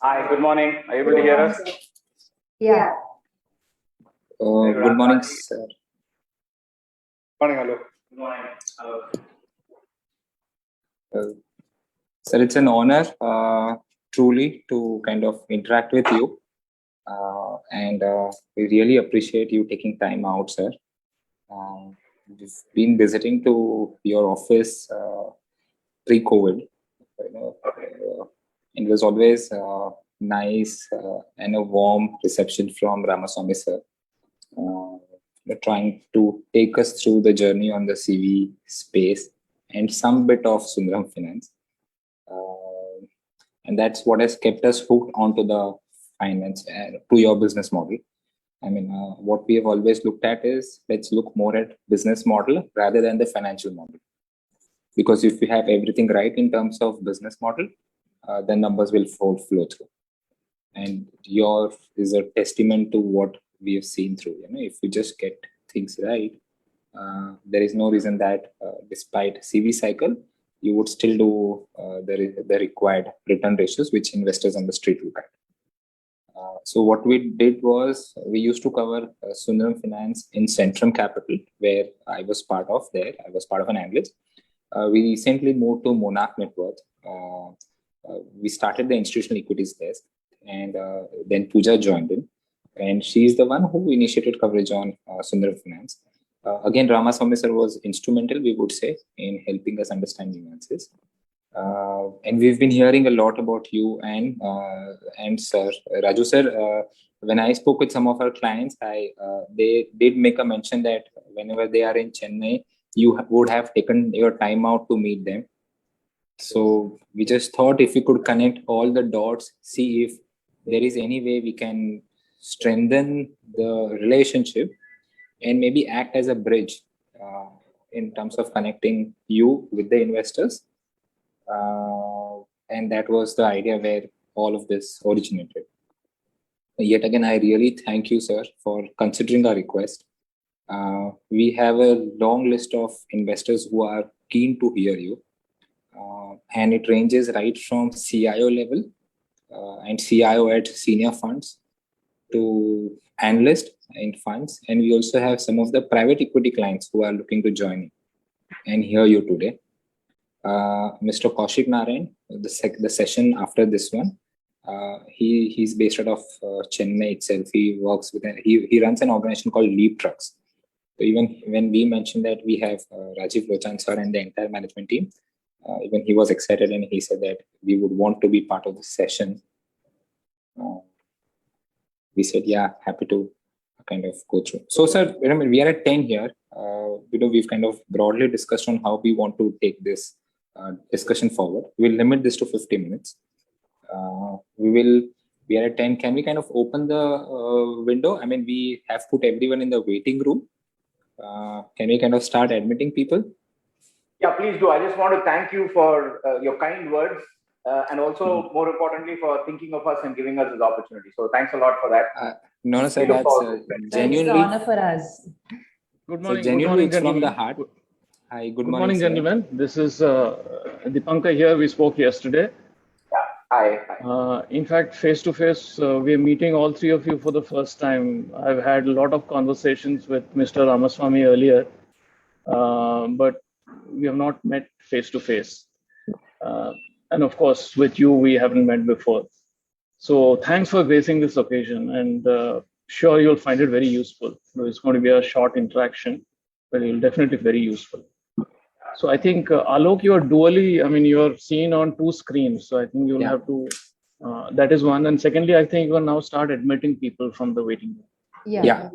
Hi, good morning. Are you able to hear us? Yeah. Good morning, sir. Morning, hello. Good morning. Hello. Sir, it's an honor truly to kind of interact with you. And we really appreciate you taking time out, sir. We've been visiting to your office pre-COVID. It was always nice and a warm reception from Ramaswamy, sir. Trying to take us through the journey on the CV space and some bit of Sundaram Finance. And that's what has kept us hooked onto the finance to your business model. I mean, what we have always looked at is let's look more at business model rather than the financial model. Because if we have everything right in terms of business model, the numbers will flow through. And your is a testament to what we have seen through. If we just get things right, there is no reason that despite CV cycle, you would still do the required return ratios, which investors on the street look at. So what we did was we used to cover Sundaram Finance in Centrum Capital, where I was part of there. I was part of an analyst. We recently moved to Monarch Net Worth. We started the institutional equities desk, and then Pooja joined in. And she's the one who initiated coverage on Sundaram Finance. Again, Ramaswamy sir was instrumental, we would say, in helping us understand nuances. And we've been hearing a lot about you and sir Raju sir. When I spoke with some of our clients, they did make a mention that whenever they are in Chennai, you would have taken your time out to meet them. So we just thought if we could connect all the dots, see if there is any way we can strengthen the relationship and maybe act as a bridge in terms of connecting you with the investors. And that was the idea where all of this originated. Yet again, I really thank you, sir, for considering our request. We have a long list of investors who are keen to hear you. And it ranges right from CIO level and CIO at senior funds to analyst in funds. And we also have some of the private equity clients who are looking to join in and hear you today. Mr. Kaushik Narayan, the session after this one, he's based out of Chennai itself. He works with, he runs an organization called Leap Trucks. So even when we mentioned that we have Rajiv Lochan sir and the entire management team, even he was excited and he said that we would want to be part of the session. We said, yeah, happy to kind of go through. So, sir, we are at 10 here. We've kind of broadly discussed on how we want to take this discussion forward. We'll limit this to 50 minutes. We are at 10. Can we kind of open the window? I mean, we have put everyone in the waiting room. Can we kind of start admitting people? Yeah, please do. I just want to thank you for your kind words and also, more importantly, for thinking of us and giving us this opportunity. So thanks a lot for that. No, sir, that's genuinely. It's an honor for us. Good morning. So genuinely, good morning, it's from gentlemen. the heart. Hi, good morning, sir. gentlemen. This is Dipankar here. We spoke yesterday. Yeah. Hi. In fact, face to face, we are meeting all three of you for the first time. I've had a lot of conversations with Mr. Ramaswamy earlier, but we have not met face to face. And of course, with you, we haven't met before. So thanks for gracing this occasion, and sure you'll find it very useful. It's going to be a short interaction, but it'll definitely be very useful. So I think, Alok, you're dually, I mean, you're seen on two screens. So I think you'll have to, that is one. And secondly, I think you will now start admitting people from the waiting room. Yeah.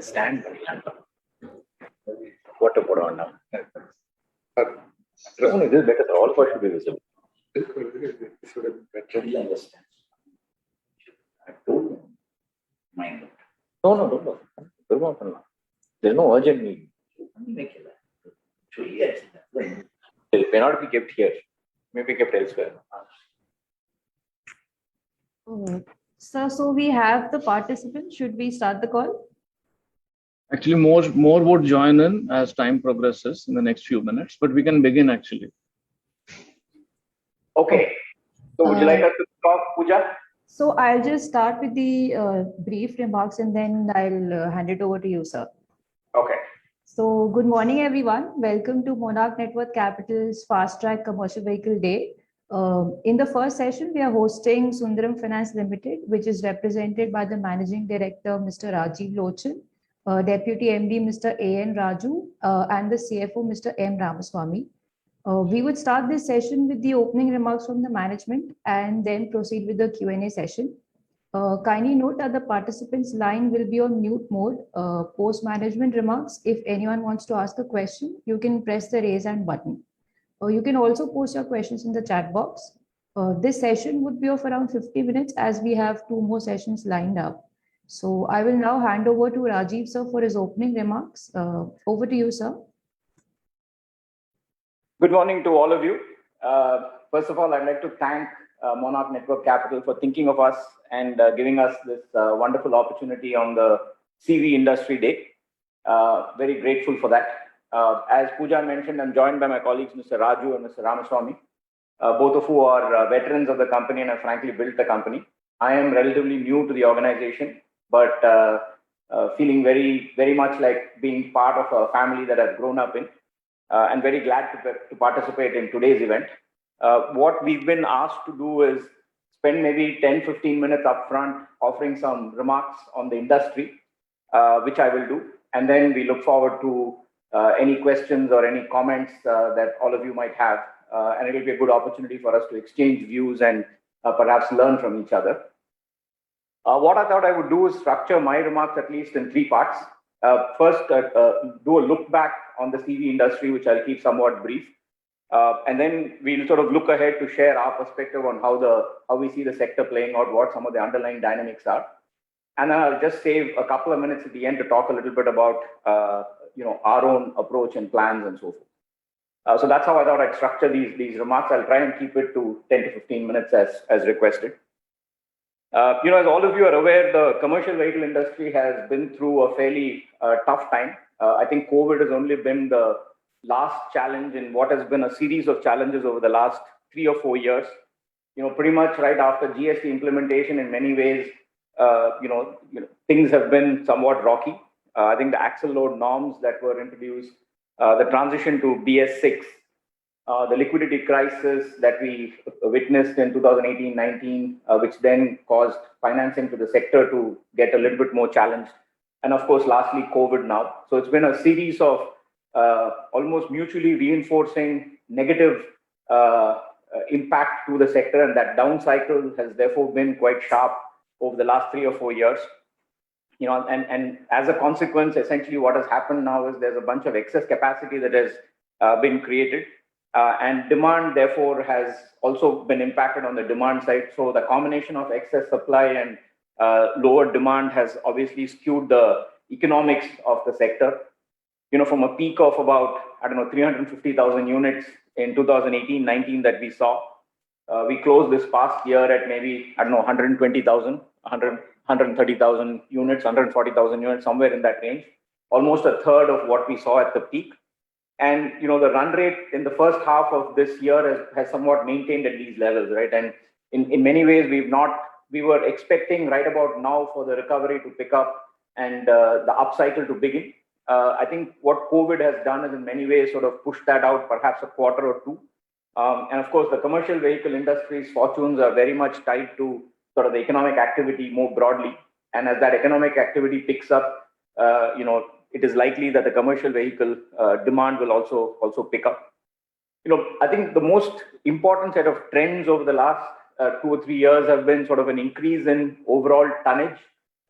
Stand. What to put on now? No, it is better. All of us should be visible. Should have better understand. No, don't go. There's no urgent need. It may not be kept here. May be kept elsewhere. Sir, so we have the participants. Should we start the call? Actually, more would join in as time progresses in the next few minutes, but we can begin actually. Okay. So would you like us to talk, Pooja? So I'll just start with the brief remarks and then I'll hand it over to you, sir. Okay. So good morning, everyone. Welcome to Monarch Network Capital's Fast Track Commercial Vehicle Day. In the first session, we are hosting Sundaram Finance Limited, which is represented by the Managing Director, Mr. Rajiv Lochan, Deputy MD, Mr. A.N. Raju, and the CFO, Mr. M. Ramaswamy. We would start this session with the opening remarks from the management and then proceed with the Q&A session. Kindly note that the participants' line will be on mute mode. Post management remarks, if anyone wants to ask a question, you can press the raise hand button. You can also post your questions in the chat box. This session would be of around 50 minutes as we have 2 more sessions lined up. So I will now hand over to Rajiv, sir, for his opening remarks. Over to you, sir. Good morning to all of you. First of all, I'd like to thank Monarch Network Capital for thinking of us and giving us this wonderful opportunity on the CV Industry Day. Very grateful for that. As Pooja mentioned, I'm joined by my colleagues, Mr. Raju and Mr. Ramaswamy, both of who are veterans of the company and have frankly built the company. I am relatively new to the organization, but feeling very much like being part of a family that I've grown up in. And very glad to participate in today's event. What we've been asked to do is spend maybe 10-15 minutes upfront offering some remarks on the industry, which I will do. And then we look forward to any questions or any comments that all of you might have. And it'll be a good opportunity for us to exchange views and perhaps learn from each other. What I thought I would do is structure my remarks at least in 3 parts. First, do a look back on the CV industry, which I'll keep somewhat brief. And then we'll sort of look ahead to share our perspective on how we see the sector playing out, what some of the underlying dynamics are. And then I'll just save a couple of minutes at the end to talk a little bit about our own approach and plans and so forth. So that's how I thought I'd structure these remarks. I'll try and keep it to 10 to 15 minutes as requested. As all of you are aware, the commercial vehicle industry has been through a fairly tough time. I think COVID has only been the last challenge in what has been a series of challenges over the last 3 or 4 years. Pretty much right after GST implementation, in many ways, things have been somewhat rocky. I think the axle load norms that were introduced, the transition to BS6, the liquidity crisis that we witnessed in 2018-19, which then caused financing to the sector to get a little bit more challenged. And of course, lastly, COVID now. So it's been a series of almost mutually reinforcing negative impact to the sector. And that down cycle has therefore been quite sharp over the last 3 or 4 years. And as a consequence, essentially what has happened now is there's a bunch of excess capacity that has been created. And demand, therefore, has also been impacted on the demand side. So the combination of excess supply and lower demand has obviously skewed the economics of the sector. From a peak of about, 350,000 units in 2018-19 that we saw, we closed this past year at maybe, 120,000, 130,000 units, 140,000 units, somewhere in that range, almost a third of what we saw at the peak. And, the run rate in the first half of this year has somewhat maintained at these levels, right? And in many ways, we were expecting right about now for the recovery to pick up and the upcycle to begin. I think what COVID has done is in many ways sort of pushed that out perhaps a quarter or 2. And of course, the commercial vehicle industry's fortunes are very much tied to sort of the economic activity more broadly. And as that economic activity picks up, it is likely that the commercial vehicle demand will also pick up. I think the most important set of trends over the last 2 or 3 years have been sort of an increase in overall tonnage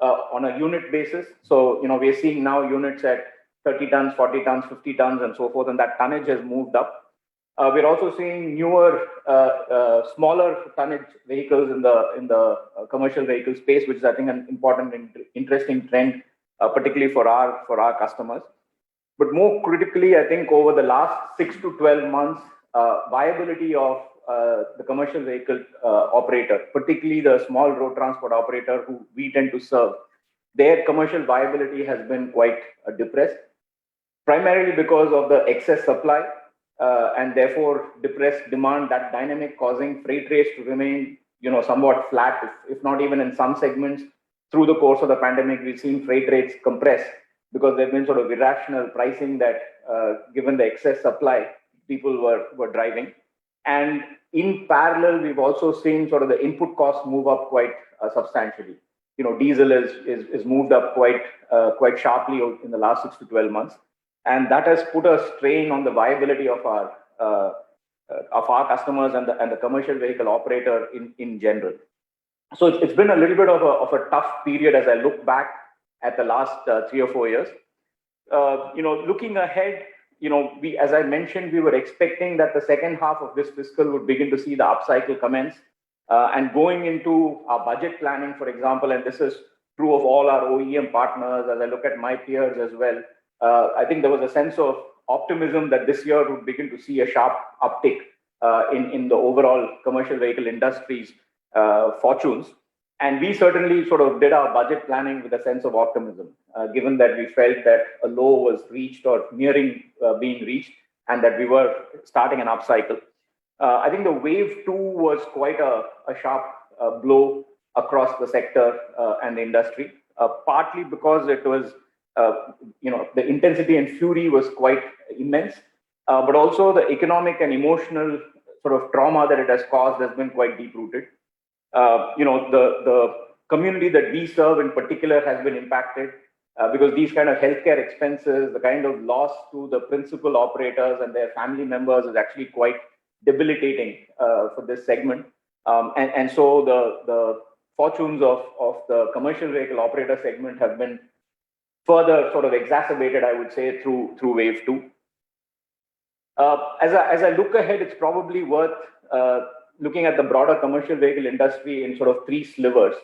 on a unit basis. So, we're seeing now units at 30 tons, 40 tons, 50 tons and so forth, and that tonnage has moved up. We're also seeing newer, smaller tonnage vehicles in the commercial vehicle space, which is, I think, an important, interesting trend, particularly for our customers. But more critically, I think over the last 6 to 12 months, viability of the commercial vehicle operator, particularly the small road transport operator who we tend to serve, their commercial viability has been quite depressed, primarily because of the excess supply and therefore depressed demand, that dynamic causing freight rates to remain, somewhat flat, if not even in some segments. Through the course of the pandemic, we've seen freight rates compress because there've been sort of irrational pricing that, given the excess supply, people were driving. And in parallel, we've also seen sort of the input costs move up quite substantially. Diesel is moved up quite sharply in the last 6 to 12 months. And that has put a strain on the viability of our customers and the commercial vehicle operator in general. So it's been a little bit of a tough period as I look back at the last 3 or 4 years. Looking ahead, as I mentioned, we were expecting that the second half of this fiscal would begin to see the upcycle commence. And going into our budget planning, for example, and this is true of all our OEM partners, as I look at my peers as well, I think there was a sense of optimism that this year would begin to see a sharp uptick in the overall commercial vehicle industry's fortunes. And we certainly sort of did our budget planning with a sense of optimism, given that we felt that a low was reached or nearing being reached, and that we were starting an upcycle. I think the wave 2 was quite a sharp blow across the sector and the industry, partly because it was, the intensity and fury was quite immense, but also the economic and emotional sort of trauma that it has caused has been quite deep-rooted. The community that we serve in particular has been impacted because these kind of healthcare expenses, the kind of loss to the principal operators and their family members is actually quite debilitating for this segment. And so the fortunes of the commercial vehicle operator segment have been further sort of exacerbated, I would say, through wave 2. As I look ahead, it's probably worth looking at the broader commercial vehicle industry in sort of 3 slivers: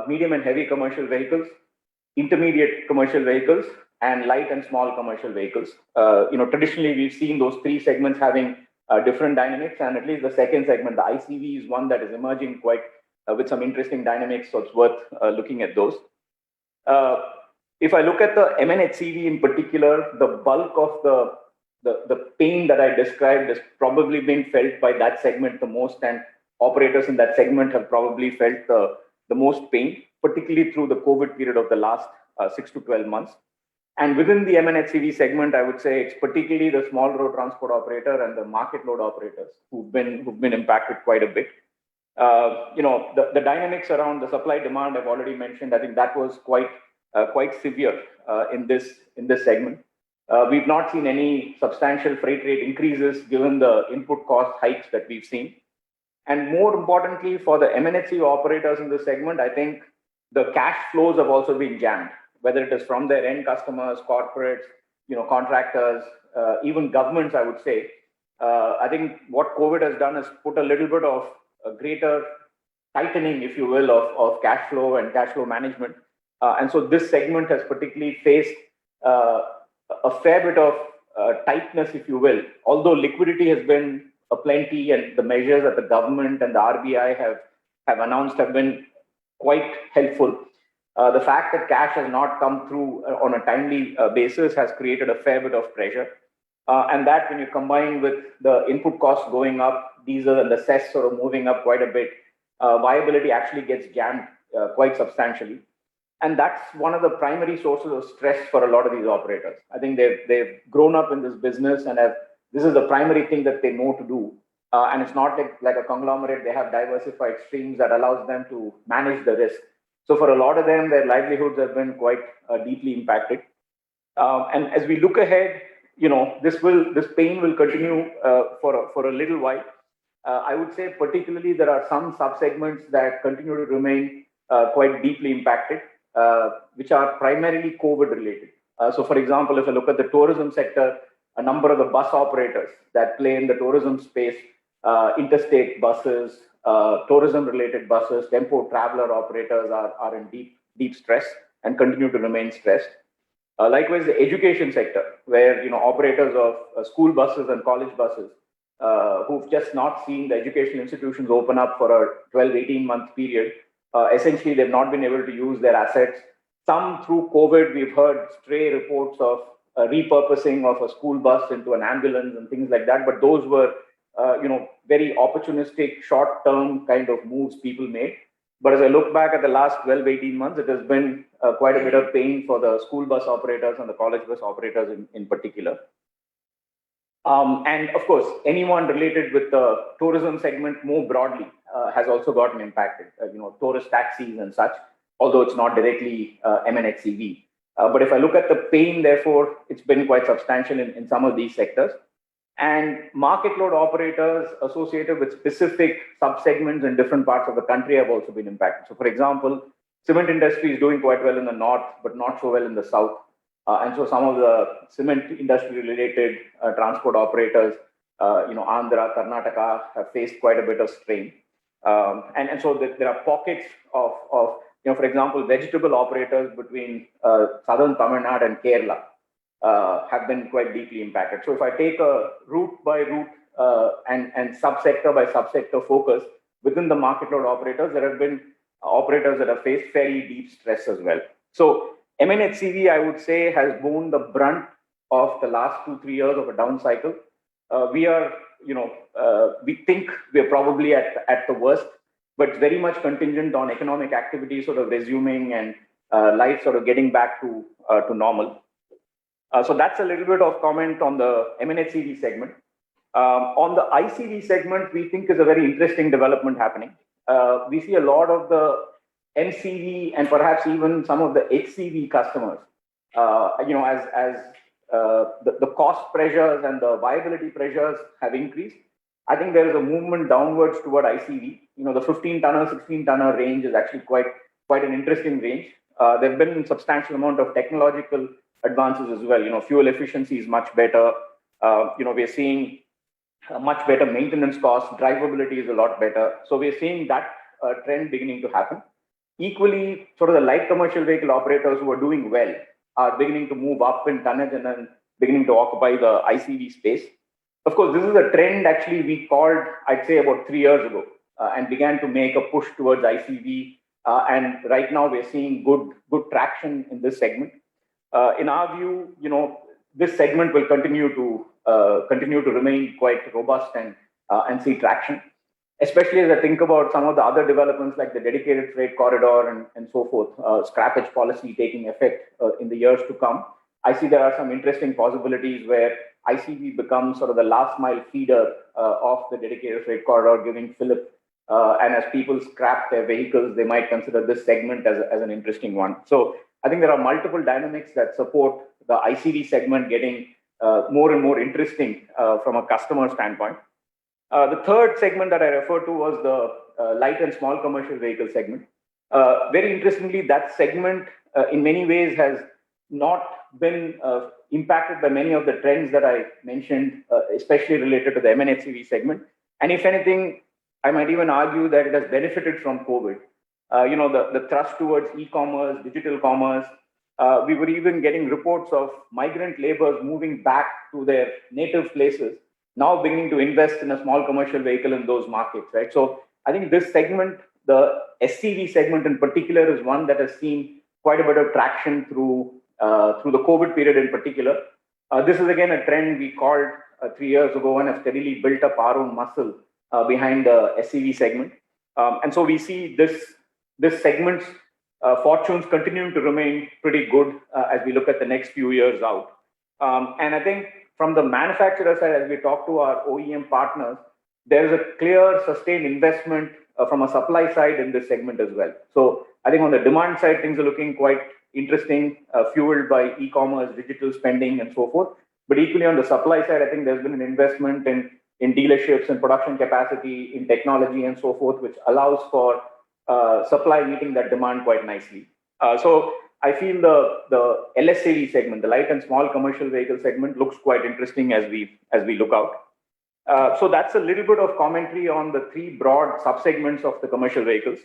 medium and heavy commercial vehicles, intermediate commercial vehicles, and light and small commercial vehicles. Traditionally, we've seen those 3 segments having different dynamics, and at least the second segment, the ICV, is one that is emerging quite with some interesting dynamics, so it's worth looking at those. If I look at the MNHCV in particular, the bulk of the pain that I described has probably been felt by that segment the most, and operators in that segment have probably felt the most pain, particularly through the COVID period of the last 6 to 12 months. And within the MNHCV segment, I would say it's particularly the small road transport operator and the market load operators who've been impacted quite a bit. The dynamics around the supply demand I've already mentioned. I think that was quite severe in this segment. We've not seen any substantial freight rate increases given the input cost hikes that we've seen. And more importantly, for the MNHCV operators in this segment, I think the cash flows have also been jammed, whether it is from their end customers, corporates, contractors, even governments, I would say. I think what COVID has done is put a little bit of a greater tightening, if you will, of cash flow and cash flow management. And so this segment has particularly faced a fair bit of tightness, if you will, although liquidity has been aplenty and the measures that the government and the RBI have announced have been quite helpful. The fact that cash has not come through on a timely basis has created a fair bit of pressure. And that, when you combine with the input costs going up, diesel and the cess sort of moving up quite a bit, viability actually gets jammed quite substantially. And that's one of the primary sources of stress for a lot of these operators. I think they've grown up in this business and this is the primary thing that they know to do. And it's not like a conglomerate. They have diversified streams that allows them to manage the risk. So for a lot of them, their livelihoods have been quite deeply impacted. And as we look ahead, this pain will continue for a little while. I would say particularly there are some subsegments that continue to remain quite deeply impacted, which are primarily COVID related. So for example, if I look at the tourism sector, a number of the bus operators that play in the tourism space, interstate buses, tourism-related buses, tempo traveler operators are in deep stress and continue to remain stressed. Likewise, the education sector, where operators of school buses and college buses who've just not seen the educational institutions open up for a 12, 18-month period. Essentially, they've not been able to use their assets. Some through COVID, we've heard stray reports of repurposing of a school bus into an ambulance and things like that. But those were, very opportunistic, short-term kind of moves people made. But as I look back at the last 12, 18 months, it has been quite a bit of pain for the school bus operators and the college bus operators in particular. And of course, anyone related with the tourism segment more broadly has also gotten impacted, tourist taxis and such, although it's not directly MNHCV. But if I look at the pain, therefore, it's been quite substantial in some of these sectors. And market load operators associated with specific subsegments in different parts of the country have also been impacted. So, for example, cement industry is doing quite well in the north, but not so well in the south. And so some of the cement industry related transport operators, Andhra, Karnataka have faced quite a bit of strain. And so there are pockets of for example, vegetable operators between southern Tamil Nadu and Kerala have been quite deeply impacted. So if I take a route by route and subsector by subsector focus within the market load operators, there have been operators that have faced fairly deep stress as well. So MNHCV, I would say, has borne the brunt of the last 2-3 years of a down cycle. We think we're probably at the worst, but it's very much contingent on economic activity sort of resuming and life sort of getting back to normal. So that's a little bit of comment on the MNHCV segment. On the ICV segment, we think is a very interesting development happening. We see a lot of the MCV and perhaps even some of the HCV customers, as the cost pressures and the viability pressures have increased. I think there is a movement downwards toward ICV. The 15-tonner, 16-tonner range is actually quite an interesting range. There have been a substantial amount of technological advances as well. Fuel efficiency is much better. We're seeing a much better maintenance cost. Drivability is a lot better. So we're seeing that trend beginning to happen. Equally, sort of the light commercial vehicle operators who are doing well are beginning to move up in tonnage and then beginning to occupy the ICV space. Of course, this is a trend actually we called, I'd say, about 3 years ago and began to make a push towards ICV. And right now we're seeing good traction in this segment. In our view, this segment will continue to remain quite robust and see traction, especially as I think about some of the other developments like the dedicated freight corridor and so forth, scrappage policy taking effect in the years to come. I see there are some interesting possibilities where ICV becomes sort of the last mile feeder of the dedicated freight corridor, giving fillip. And as people scrap their vehicles, they might consider this segment as an interesting one. So I think there are multiple dynamics that support the ICV segment getting more and more interesting from a customer standpoint. The third segment that I referred to was the light and small commercial vehicle segment. Very interestingly, that segment in many ways has not been impacted by many of the trends that I mentioned, especially related to the MNHCV segment. And if anything, I might even argue that it has benefited from COVID. The thrust towards e-commerce, digital commerce. We were even getting reports of migrant laborers moving back to their native places, now beginning to invest in a small commercial vehicle in those markets, right? So I think this segment, the SCV segment in particular, is one that has seen quite a bit of traction through the COVID period in particular. This is again a trend we called 3 years ago and have steadily built up our own muscle behind the SCV segment. And so we see this segment's fortunes continuing to remain pretty good as we look at the next few years out. And I think from the manufacturer side, as we talk to our OEM partners, there is a clear sustained investment from a supply side in this segment as well. So I think on the demand side, things are looking quite interesting, fueled by e-commerce, digital spending, and so forth. But equally on the supply side, I think there's been an investment in dealerships and production capacity, in technology and so forth, which allows for supply meeting that demand quite nicely. So I feel the LSAV segment, the light and small commercial vehicle segment, looks quite interesting as we look out. So that's a little bit of commentary on the three broad subsegments of the commercial vehicles.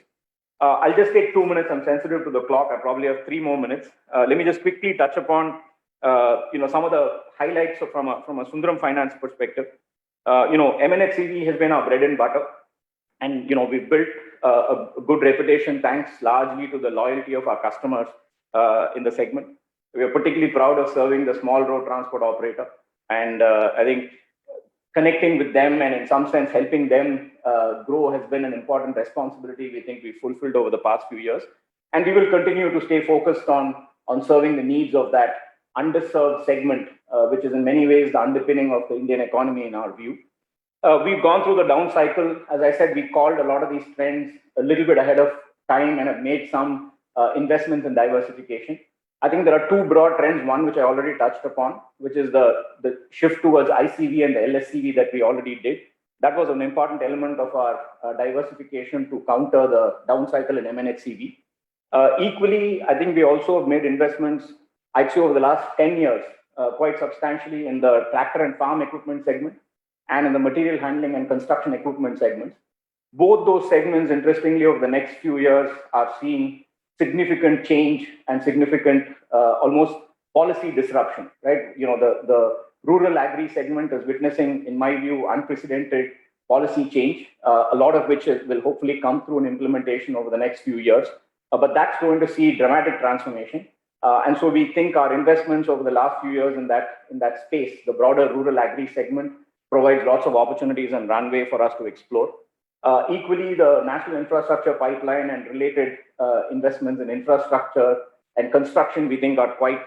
I'll just take 2 minutes. I'm sensitive to the clock. I probably have 3 more minutes. Let me just quickly touch upon some of the highlights from a Sundaram Finance perspective. M&HCV has been our bread and butter, and we've built a good reputation thanks largely to the loyalty of our customers in the segment. We are particularly proud of serving the small road transport operator, and I think connecting with them and in some sense helping them grow has been an important responsibility we think we fulfilled over the past few years. And we will continue to stay focused on serving the needs of that underserved segment, which is in many ways the underpinning of the Indian economy in our view. We've gone through the down cycle. As I said, we called a lot of these trends a little bit ahead of time and have made some investments in diversification. I think there are two broad trends. One, which I already touched upon, which is the shift towards ICV and the LSCV that we already did. That was an important element of our diversification to counter the down cycle in M&HCV. Equally, I think we also have made investments, I'd say over the last 10 years, quite substantially in the tractor and farm equipment segment and in the material handling and construction equipment segments. Both those segments, interestingly, over the next few years are seeing significant change and significant almost policy disruption, right? The rural agri segment is witnessing, in my view, unprecedented policy change, a lot of which will hopefully come through an implementation over the next few years. But that's going to see dramatic transformation. And so we think our investments over the last few years in that space, the broader rural agri segment, provides lots of opportunities and runway for us to explore. Equally, the national infrastructure pipeline and related investments in infrastructure and construction, we think are quite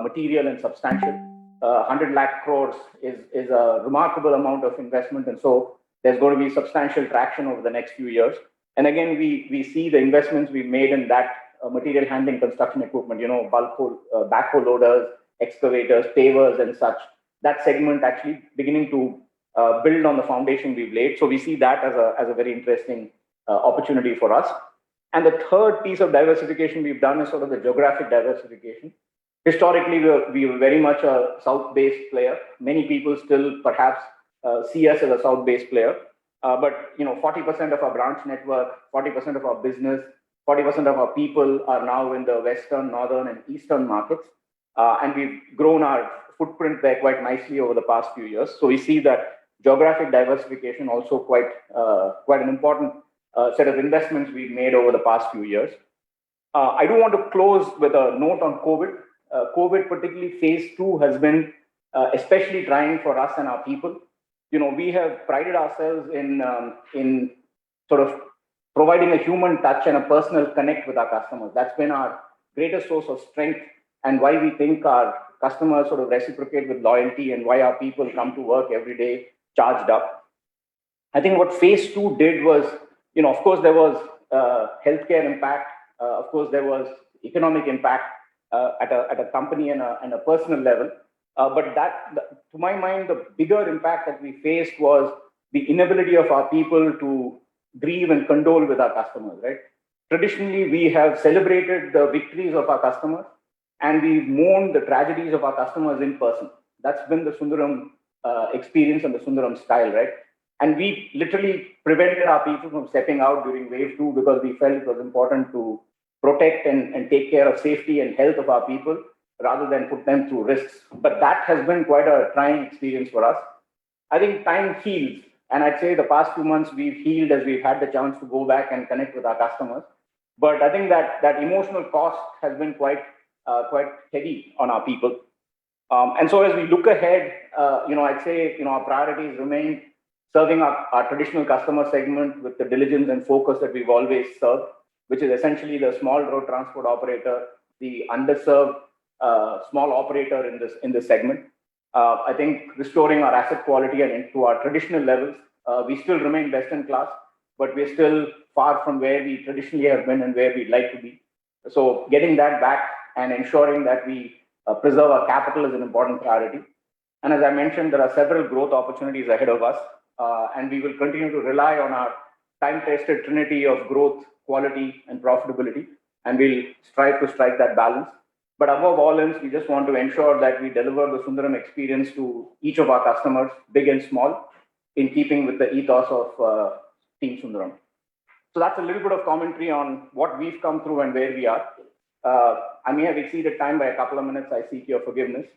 material and substantial. 100 lakh crores is a remarkable amount of investment. And so there's going to be substantial traction over the next few years. And again, we see the investments we've made in that material handling construction equipment, backhoe loaders, excavators, pavers and such. That segment actually beginning to build on the foundation we've laid. So we see that as a very interesting opportunity for us. And the third piece of diversification we've done is sort of the geographic diversification. Historically, we were very much a south-based player. Many people still perhaps see us as a south-based player. But 40% of our branch network, 40% of our business, 40% of our people are now in the western, northern, and eastern markets. And we've grown our footprint there quite nicely over the past few years. So we see that geographic diversification also quite an important set of investments we've made over the past few years. I do want to close with a note on COVID. COVID, particularly phase 2, has been especially trying for us and our people. We have prided ourselves in sort of providing a human touch and a personal connect with our customers. That's been our greatest source of strength and why we think our customers sort of reciprocate with loyalty and why our people come to work every day charged up. I think what phase 2 did was, of course, there was healthcare impact. Of course, there was economic impact at a company and a personal level. But to my mind, the bigger impact that we faced was the inability of our people to grieve and condole with our customers, right? Traditionally, we have celebrated the victories of our customers and we've mourned the tragedies of our customers in person. That's been the Sundaram experience and the Sundaram style, right? And we literally prevented our people from stepping out during wave 2 because we felt it was important to protect and take care of safety and health of our people rather than put them through risks. But that has been quite a trying experience for us. I think time heals. And I'd say the past 2 months we've healed as we've had the chance to go back and connect with our customers. But I think that emotional cost has been quite heavy on our people. And so as we look ahead, I'd say, our priorities remain serving our traditional customer segment with the diligence and focus that we've always served, which is essentially the small road transport operator, the underserved small operator in this segment. I think restoring our asset quality and to our traditional levels, we still remain best in class, but we're still far from where we traditionally have been and where we'd like to be. So getting that back and ensuring that we preserve our capital is an important priority. And as I mentioned, there are several growth opportunities ahead of us, and we will continue to rely on our time-tested trinity of growth, quality, and profitability. and we'll strive to strike that balance. But above all else, we just want to ensure that we deliver the Sundaram experience to each of our customers, big and small, in keeping with the ethos of Team Sundaram. So that's a little bit of commentary on what we've come through and where we are. I may have exceeded time by a couple of minutes. I seek your forgiveness,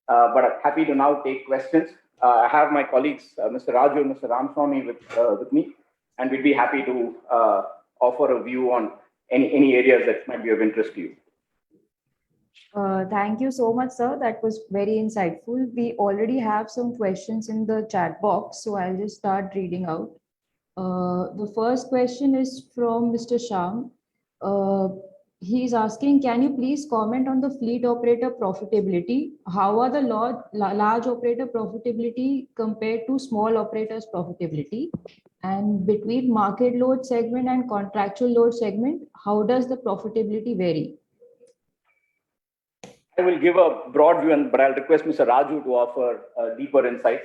but I'm happy to now take questions. I have my colleagues, Mr. Raju and Mr. Ramaswamy with me, and we'd be happy to offer a view on any areas that might be of interest to you. Thank you so much, sir. That was very insightful. We already have some questions in the chat box, so I'll just start reading out. The first question is from Mr. Sham. He's asking, can you please comment on the fleet operator profitability? How are the large operator profitability compared to small operators profitability? And between market load segment and contractual load segment, how does the profitability vary? I will give a broad view, but I'll request Mr. Raju to offer deeper insights.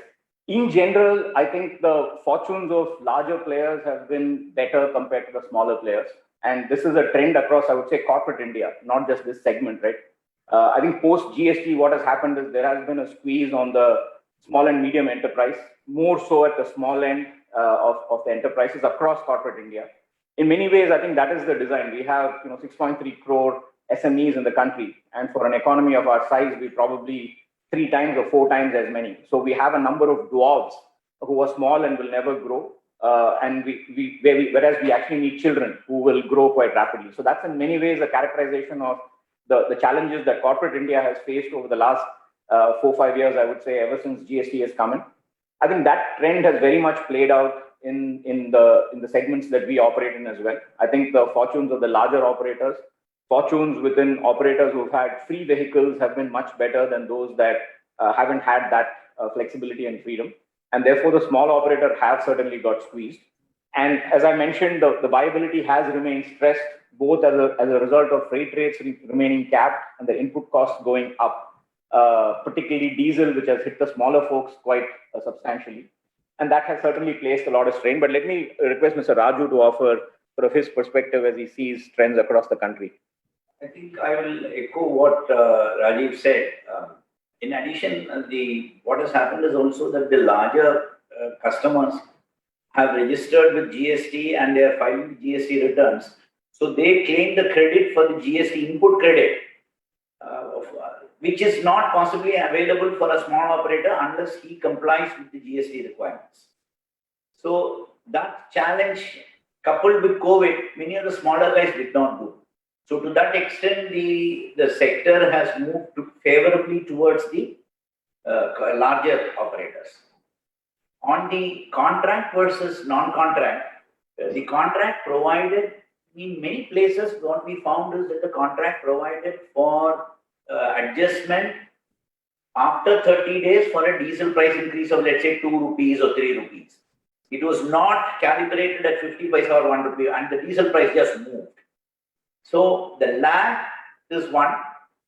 In general, I think the fortunes of larger players have been better compared to the smaller players. And this is a trend across, I would say, corporate India, not just this segment, right? I think post GST, what has happened is there has been a squeeze on the small and medium enterprise, more so at the small end of the enterprises across corporate India. In many ways, I think that is the design. We have 6.3 crore SMEs in the country. And for an economy of our size, we probably 3 times or 4 times as many. So we have a number of dwarves who are small and will never grow. And whereas we actually need children who will grow quite rapidly. So that's in many ways a characterization of the challenges that corporate India has faced over the last 4-5 years, I would say, ever since GST has come in. I think that trend has very much played out in the segments that we operate in as well. I think the fortunes of the larger operators, fortunes within operators who've had free vehicles have been much better than those that haven't had that flexibility and freedom. And therefore, the small operator have certainly got squeezed. And as I mentioned, the viability has remained stressed, both as a result of freight rates remaining capped and the input costs going up, particularly diesel, which has hit the smaller folks quite substantially. And that has certainly placed a lot of strain. But let me request Mr. Raju to offer sort of his perspective as he sees trends across the country. I think I will echo what Rajiv said. In addition, what has happened is also that the larger customers have registered with GST and they are filing GST returns. So they claim the credit for the GST input credit, which is not possibly available for a small operator unless he complies with the GST requirements. So that challenge, coupled with COVID, many of the smaller guys did not do. So to that extent, the sector has moved favorably towards the larger operators. On the contract versus non-contract, the contract provided in many places, what we found is that the contract provided for adjustment after 30 days for a diesel price increase of, let's say, 2 rupees or 3 rupees. It was not calibrated at 50 paisa or 1 rupee, and the diesel price just moved. So the lag is one.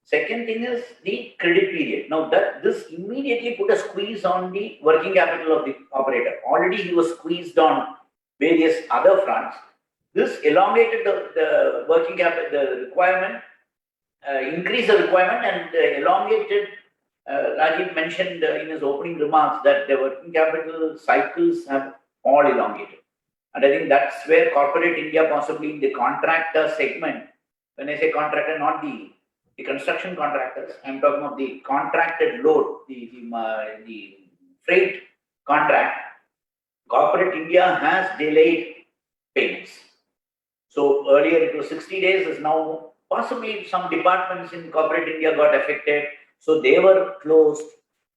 Second thing is the credit period. Now this immediately put a squeeze on the working capital of the operator. Already he was squeezed on various other fronts. This elongated the working capital, the requirement, increased the requirement and elongated. Rajiv mentioned in his opening remarks that the working capital cycles have all elongated. And I think that's where corporate India, possibly in the contractor segment, when I say contractor, not the construction contractors, I'm talking of the contracted load, the freight contract, corporate India has delayed payments. So earlier it was 60 days, is now possibly some departments in corporate India got affected. So they were closed,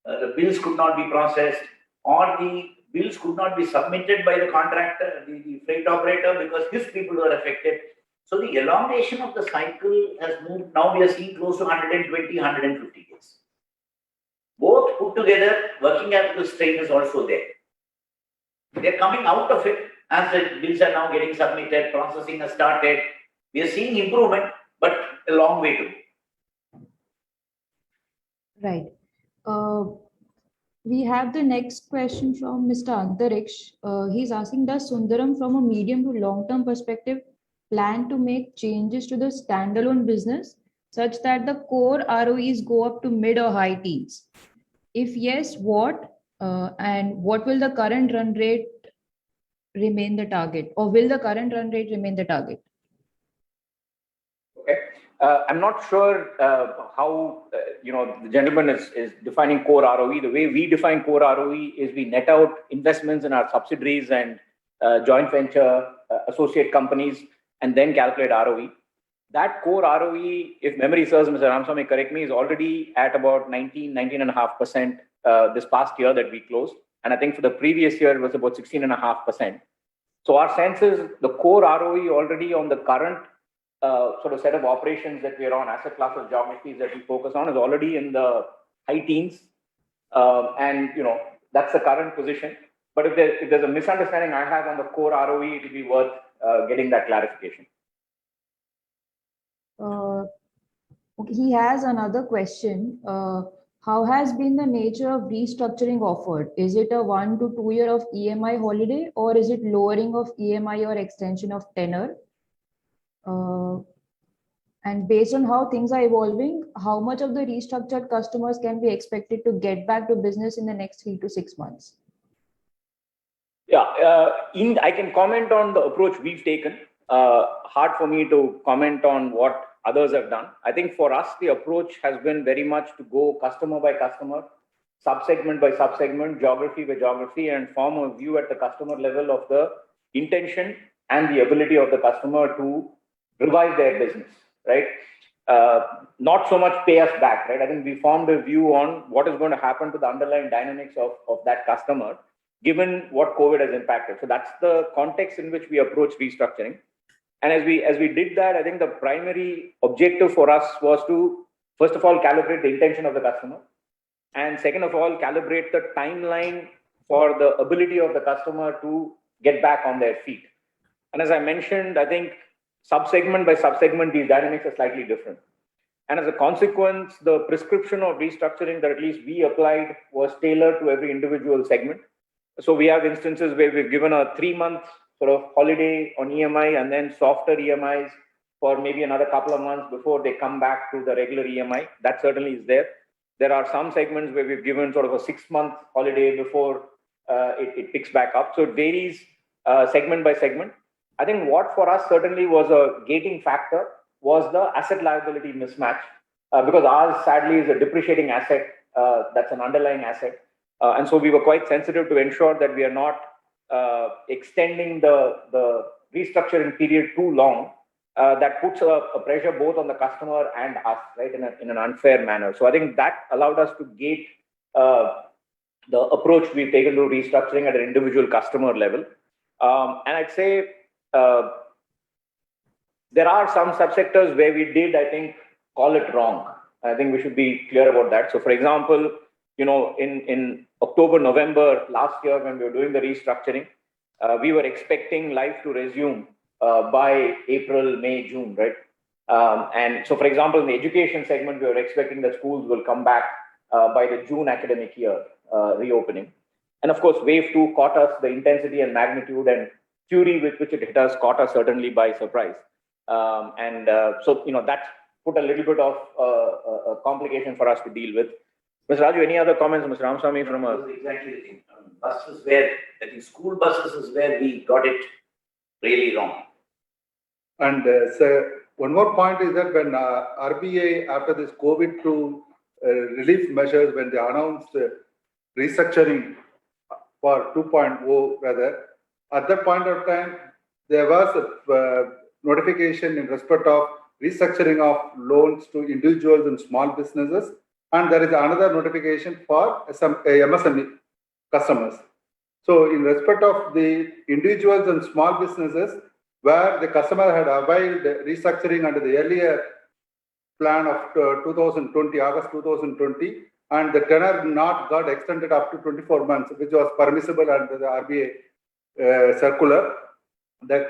the bills could not be processed, or the bills could not be submitted by the contractor, the freight operator, because his people were affected. So the elongation of the cycle has moved. Now we are seeing close to 120, 150 days. Both put together, working capital strain is also there. They're coming out of it as the bills are now getting submitted, processing has started. We are seeing improvement, but a long way to go. Right. We have the next question from Mr. Antariksh. He's asking, does Sundaram from a medium to long-term perspective plan to make changes to the standalone business such that the core ROEs go up to mid or high teens? If yes, what? And what will the current run rate remain the target, or will the current run rate remain the target? Okay. I'm not sure how the gentleman is defining core ROE. The way we define core ROE is we net out investments in our subsidiaries and joint venture associate companies and then calculate ROE. That core ROE, if memory serves, Mr. Ramaswamy, correct me, is already at about 19.5% this past year that we closed. And I think for the previous year, it was about 16.5%. So our sense is the core ROE already on the current sort of set of operations that we're on, asset classes, geographies that we focus on, is already in the high teens. And, that's the current position. But if there's a misunderstanding I have on the core ROE, it will be worth getting that clarification. Okay, he has another question. How has been the nature of restructuring offered? Is it a 1 to 2 year of EMI holiday, or is it lowering of EMI or extension of tenor? And based on how things are evolving, how much of the restructured customers can be expected to get back to business in the next 3 to 6 months? Yeah, I can comment on the approach we've taken. Hard for me to comment on what others have done. I think for us, the approach has been very much to go customer by customer, sub-segment by sub-segment, geography by geography, and form a view at the customer level of the intention and the ability of the customer to revive their business, right? Not so much pay us back, right? I think we formed a view on what is going to happen to the underlying dynamics of that customer, given what COVID has impacted. So that's the context in which we approach restructuring. And as we did that, I think the primary objective for us was to, first of all, calibrate the intention of the customer. And second of all, calibrate the timeline for the ability of the customer to get back on their feet. And as I mentioned, I think sub-segment by sub-segment, these dynamics are slightly different. And as a consequence, the prescription of restructuring that at least we applied was tailored to every individual segment. So we have instances where we've given a 3-month sort of holiday on EMI and then softer EMIs for maybe another couple of months before they come back to the regular EMI. That certainly is there. There are some segments where we've given sort of a 6-month holiday before it picks back up. So it varies segment by segment. I think what for us certainly was a gating factor was the asset liability mismatch, because ours sadly is a depreciating asset. That's an underlying asset. And so we were quite sensitive to ensure that we are not extending the restructuring period too long. That puts a pressure both on the customer and us, right, in an unfair manner. So I think that allowed us to gate the approach we've taken to restructuring at an individual customer level. And I'd say there are some subsectors where we did, I think, call it wrong. I think we should be clear about that. So for example, in October, November last year, when we were doing the restructuring, we were expecting life to resume by April, May, June, right? And so, for example, in the education segment, we were expecting that schools will come back by the June academic year reopening. And of course, wave 2 caught us, the intensity and magnitude and fury with which it hit us caught us certainly by surprise. So, that put a little bit of a complication for us to deal with. Mr. Raju, any other comments, Mr. Ramaswamy, from a... Exactly the thing. Buses where, I think school buses is where we got it really wrong. And so one more point is that when RBI, after this COVID-2 relief measures, when they announced restructuring for 2.0 rather, at that point of time, there was a notification in respect of restructuring of loans to individuals and small businesses. And there is another notification for some MSME customers. So in respect of the individuals and small businesses, where the customer had availed restructuring under the earlier plan of 2020, August 2020, and the tenor not got extended up to 24 months, which was permissible under the RBI circular, that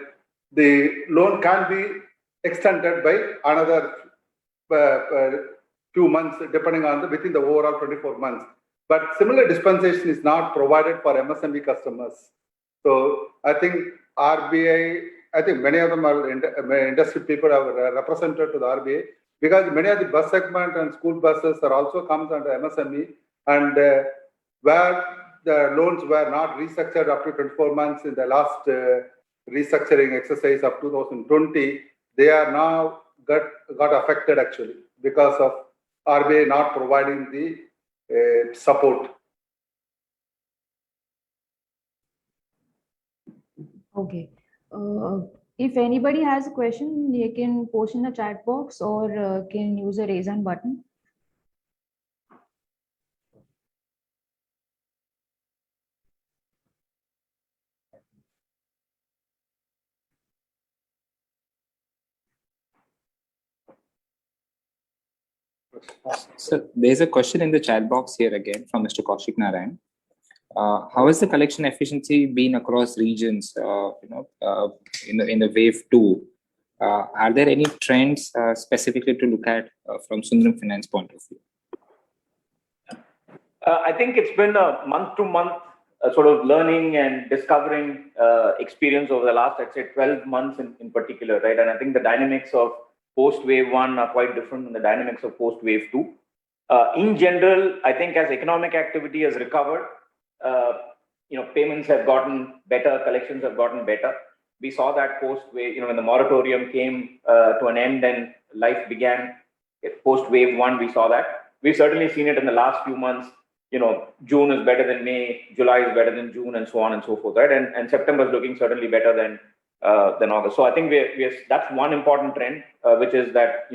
the loan can be extended by another few months, depending on within the overall 24 months. But similar dispensation is not provided for MSME customers. So I think RBI I think many of them are industry people are represented to the RBI, because many of the bus segment and school buses are also comes under MSME, and where the loans were not restructured up to 24 months in the last restructuring exercise of 2020, they are now got affected actually because of RBI not providing the support. Okay. If anybody has a question, they can post in the chat box or can use the raise hand button. So there's a question in the chat box here again from Mr. Kaushik Narayan. How has the collection efficiency been across regions? In the wave two, are there any trends specifically to look at from Sundaram Finance point of view? I think it's been a month-to-month sort of learning and discovering experience over the last, I'd say, 12 months in particular, right? And I think the dynamics of post-wave one are quite different than the dynamics of post-wave two. In general, I think as economic activity has recovered, payments have gotten better, collections have gotten better. We saw that post-wave, when the moratorium came to an end and life began post-wave one, we saw that. We've certainly seen it in the last few months. June is better than May, July is better than June, and so on and so forth, right? And September is looking certainly better than August. So I think that's one important trend, which is that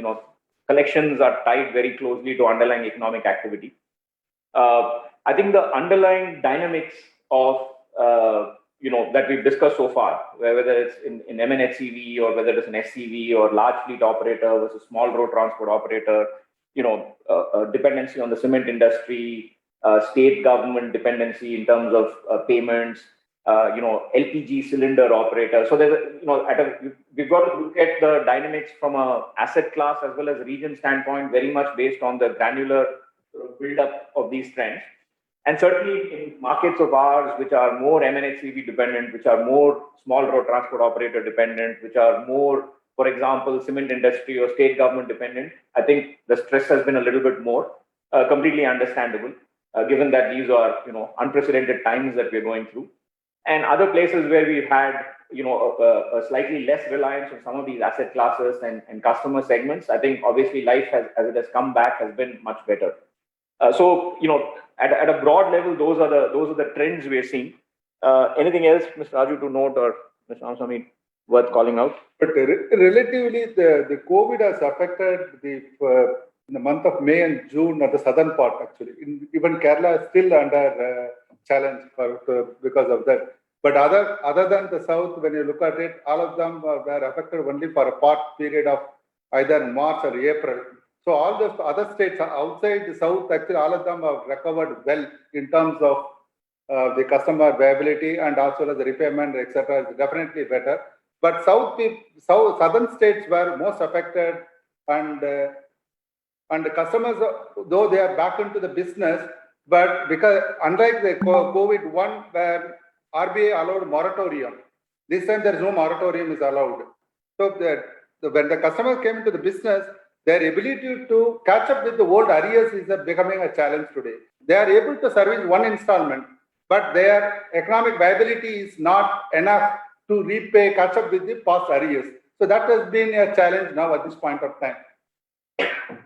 collections are tied very closely to underlying economic activity. I think the underlying dynamics of that we've discussed so far, whether it's in MNHCV or whether it's an SCV or large fleet operator versus small road transport operator, dependency on the cement industry, state government dependency in terms of payments, LPG cylinder operator. So we've got to look at the dynamics from a asset class as well as region standpoint, very much based on the granular build-up of these trends. And certainly in markets of ours, which are more MNHCV dependent, which are more small road transport operator dependent, which are more, for example, cement industry or state government dependent, I think the stress has been a little bit more, completely understandable, given that these are, unprecedented times that we're going through. And other places where we've had, a slightly less reliance on some of these asset classes and customer segments, I think obviously life as it has come back has been much better. So, at a broad level, those are the trends we are seeing. Anything else, Mr. Raju, to note, or Mr. Ramaswamy, worth calling out? But relatively, the COVID has affected in the month of May and June at the southern part, actually. Even Kerala is still under challenge because of that. But other than the south, when you look at it, all of them were affected only for a part period of either March or April. So all the other states outside the south, actually, all of them have recovered well in terms of the customer viability and also as the repayment, etc. is definitely better. But southern states were most affected, and the customers, though they are back into the business, but because unlike the COVID one where RBI allowed moratorium, this time there is no moratorium is allowed. So when the customers came into the business, their ability to catch up with the old arrears is becoming a challenge today. They are able to service one installment, but their economic viability is not enough to catch up with the past arrears. So that has been a challenge now at this point of time.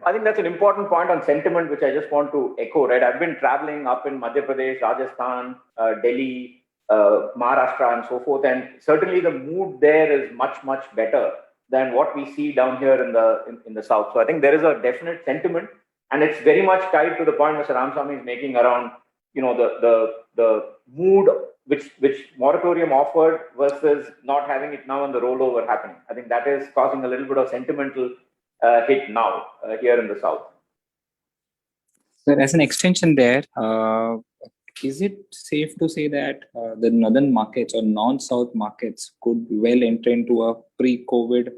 I think that's an important point on sentiment, which I just want to echo, right? I've been traveling up in Madhya Pradesh, Rajasthan, Delhi, Maharashtra, and so forth. And certainly the mood there is much, much better than what we see down here in the south. So I think there is a definite sentiment, and it's very much tied to the point Mr. Ramaswamy is making around, the mood which moratorium offered versus not having it now and the rollover happening. I think that is causing a little bit of sentimental hit now here in the south. So as an extension there, is it safe to say that the northern markets or non-south markets could well enter into a pre-COVID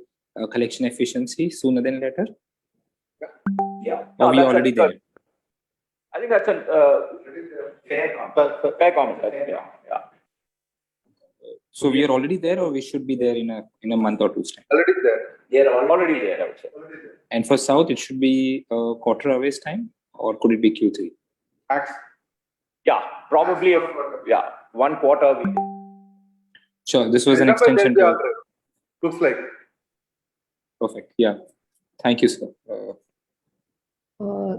collection efficiency sooner than later? Yeah. Are we already there? I think that's a fair comment. Yeah. So we are already there, or we should be there in a month or two's time. Already there. They are already Already there, I would say. Already there. And for South, it should be a quarter away's time, or could it be Q3? Max. Yeah, probably, yeah, 1 quarter. Sure, this was an December, extension. they'll be To, all right. Looks like. perfect. Yeah. Thank you, sir.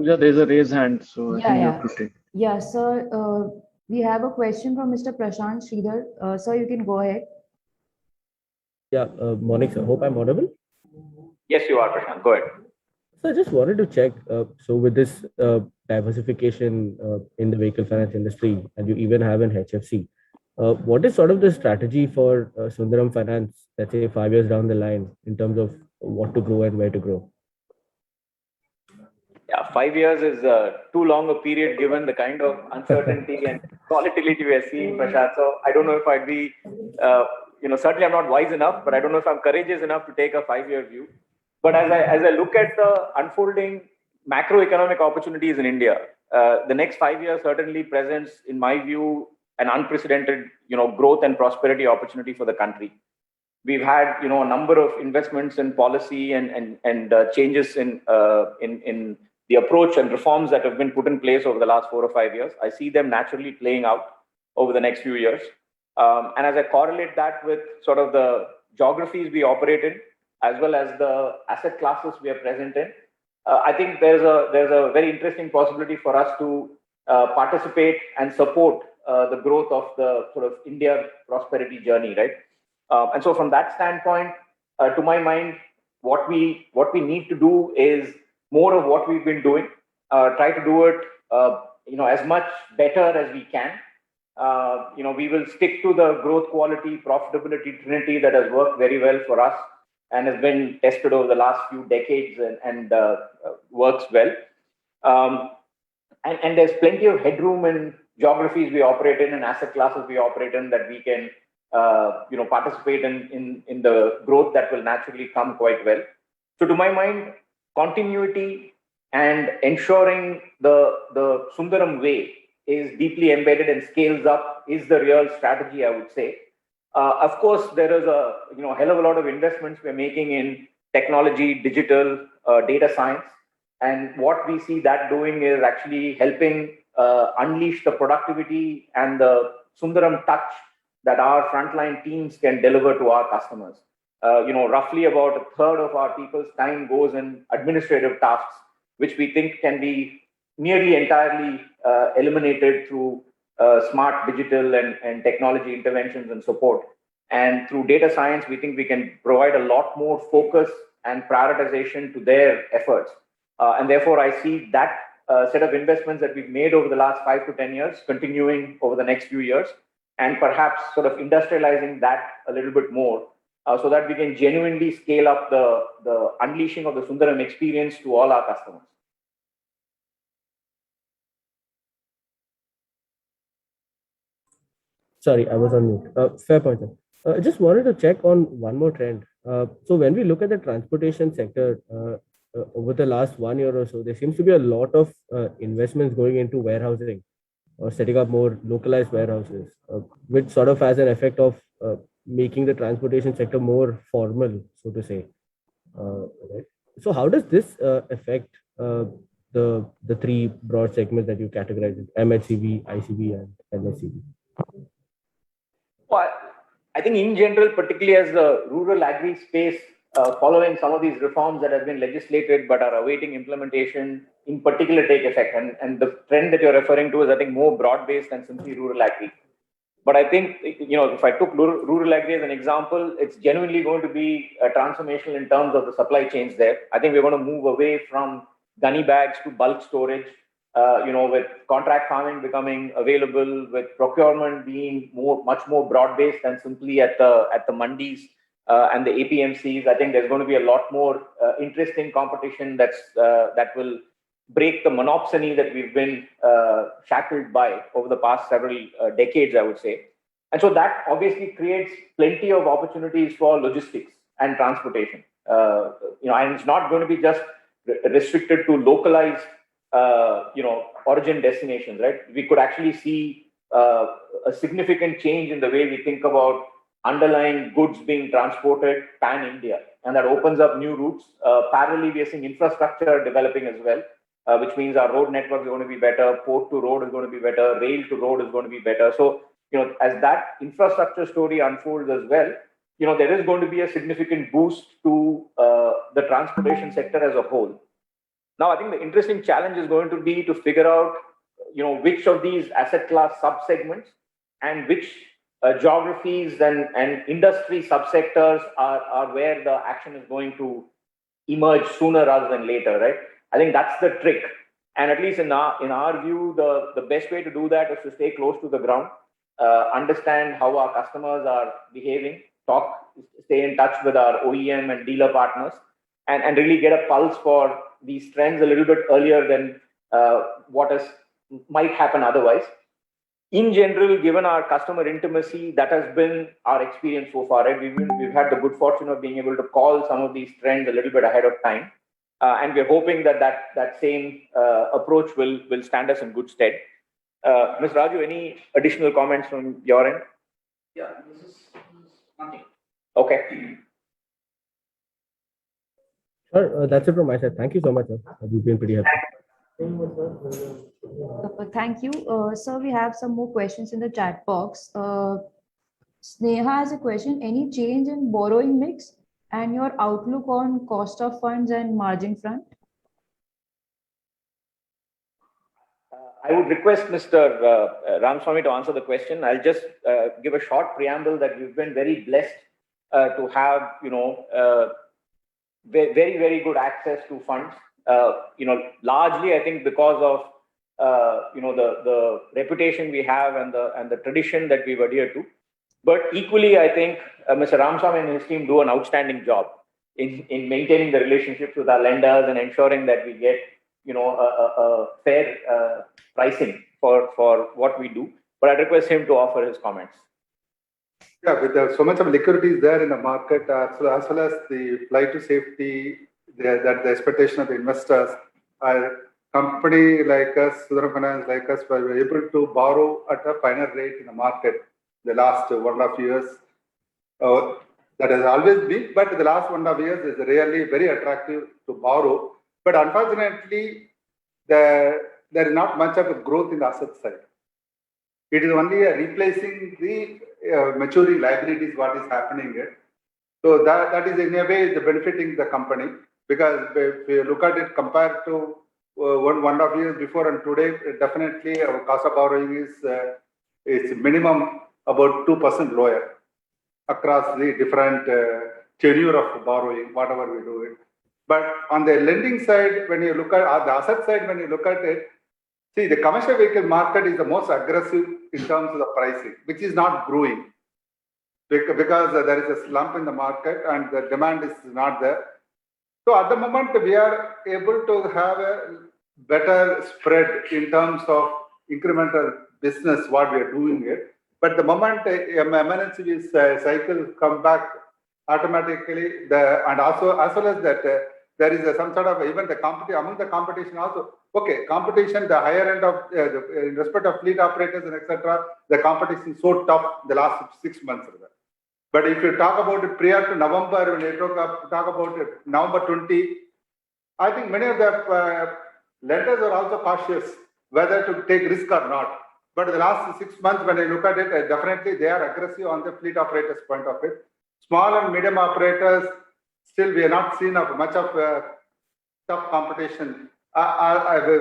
Yeah, there's a raise hand, so I Yeah, think you yeah. have to take. Yeah, sir, we have a question from Mr. Prashant Sridhar. Sir, you can go ahead. Yeah, morning, sir. Hope I'm audible. Yes, you are, Prashant. Go ahead. So I just wanted to check. So with this diversification in the vehicle finance industry, and you even have an HFC, what is sort of the strategy for Sundaram Finance, let's say 5 years down the line, in terms of what to grow and where to grow? Yeah, 5 years is too long a period given the kind of uncertainty and volatility we are seeing, Prashant. So I don't know if I'd be, certainly I'm not wise enough, but I don't know if I'm courageous enough to take a 5-year view. But as I look at the unfolding macroeconomic opportunities in India, the next 5 years certainly presents, in my view, an unprecedented, growth and prosperity opportunity for the country. We've had, a number of investments in policy and changes in the approach and reforms that have been put in place over the last 4 or 5 years. I see them naturally playing out over the next few years. And as I correlate that with sort of the geographies we operate in, as well as the asset classes we are present in, I think there's a very interesting possibility for us to participate and support the growth of the sort of India prosperity journey, right? And so from that standpoint, to my mind, what we need to do is more of what we've been doing, try to do it, as much better as we can. We will stick to the growth, quality, profitability trinity that has worked very well for us and has been tested over the last few decades and works well. And there's plenty of headroom in geographies we operate in and asset classes we operate in that we can, participate in the growth that will naturally come quite well. So to my mind, continuity and ensuring the Sundaram way is deeply embedded and scales up is the real strategy, I would say. Of course, there is a hell of a lot of investments we're making in technology, digital, data science. And what we see that doing is actually helping unleash the productivity and the Sundaram touch that our frontline teams can deliver to our customers. Roughly about a third of our people's time goes in administrative tasks, which we think can be nearly entirely eliminated through smart digital and technology interventions and support. And through data science, we think we can provide a lot more focus and prioritization to their efforts. And therefore, I see that set of investments that we've made over the last 5 to 10 years continuing over the next few years, and perhaps sort of industrializing that a little bit more so that we can genuinely scale up the unleashing of the Sundaram experience to all our customers. Sorry, I was on mute. Fair point, sir. I just wanted to check on one more trend. So when we look at the transportation sector over the last 1 year or so, there seems to be a lot of investments going into warehousing or setting up more localized warehouses, which sort of has an effect of making the transportation sector more formal, so to say. Right? So how does this affect the three broad segments that you categorize: MHCV, ICV, and LSCV? Well, I think in general, particularly as the rural agri space, following some of these reforms that have been legislated but are awaiting implementation, in particular take effect. And the trend that you're referring to is, I think, more broad-based than simply rural agri. But I think, if I took rural agri as an example, it's genuinely going to be transformational in terms of the supply chains there. I think we're going to move away from gunny bags to bulk storage, with contract farming becoming available, with procurement being much more broad-based than simply at the mandis and the APMCs. I think there's going to be a lot more interesting competition that will break the monopsony that we've been shackled by over the past several decades, I would say. And so that obviously creates plenty of opportunities for logistics and transportation. And it's not going to be just restricted to localized, origin destinations, right? We could actually see a significant change in the way we think about underlying goods being transported pan-India, and that opens up new routes. Parallelly, we are seeing infrastructure developing as well, which means our road network is going to be better, port to road is going to be better, rail to road is going to be better. So, as that infrastructure story unfolds as well, there is going to be a significant boost to the transportation sector as a whole. Now, I think the interesting challenge is going to be to figure out, which of these asset class subsegments and which geographies and industry subsectors are where the action is going to emerge sooner rather than later, right? I think that's the trick. And at least in our view, the best way to do that is to stay close to the ground, understand how our customers are behaving, stay in touch with our OEM and dealer partners, and really get a pulse for these trends a little bit earlier than might happen otherwise. In general, given our customer intimacy, that has been our experience so far, right? We've had the good fortune of being able to call some of these trends a little bit ahead of time. And we're hoping that same approach will stand us in good stead. Ms. Raju, any additional comments from your end? Yeah, this is nothing. Okay. Sure, that's it from my side. Thank you so much, sir. You've been pretty helpful. Thank you. Sir, we have some more questions in the chat box. Sneha has a question. Any change in borrowing mix and your outlook on cost of funds and margin front? I would request Mr. Ramaswamy to answer the question. I'll just give a short preamble that we've been very blessed to have, very, very good access to funds. Largely, I think because of the reputation we have and the tradition that we've adhered to. But equally, I think Mr. Ramaswamy and his team do an outstanding job in maintaining the relationships with our lenders and ensuring that we get a fair pricing for what we do. But I request him to offer his comments. Yeah, with so much of liquidity is there in the market, as well as the flight to safety, that the expectation of the investors, a company like us, Sundaram Finance like us, were able to borrow at a finer rate in the market the last 1.5 years. That has always been, but the last 1.5 years is really very attractive to borrow. But unfortunately, there is not much of a growth in the asset side. It is only replacing the maturing liabilities what is happening here. So that is in a way benefiting the company, because if you look at it compared to 1.5 years before and today, definitely our cost of borrowing is minimum about 2% lower across the different tenure of borrowing, whatever we do it. But on the lending side, when you look at the asset side, when you look at it, see, the commercial vehicle market is the most aggressive in terms of the pricing, which is not growing because there is a slump in the market and the demand is not there. So at the moment, we are able to have a better spread in terms of incremental business, what we are doing it. But the moment MNC's cycle come back automatically, and also as well as that, there is some sort of even among the competition also. Okay, competition, the higher end of in respect of fleet operators and etc. The competition is so tough the last 6 months. But if you talk about it prior to November, when you talk about it, November 20, I think many of the lenders are also cautious whether to take risk or not. But the last 6 months, when I look at it, definitely they are aggressive on the fleet operators' point of it. Small and medium operators, still we have not seen of much of tough competition,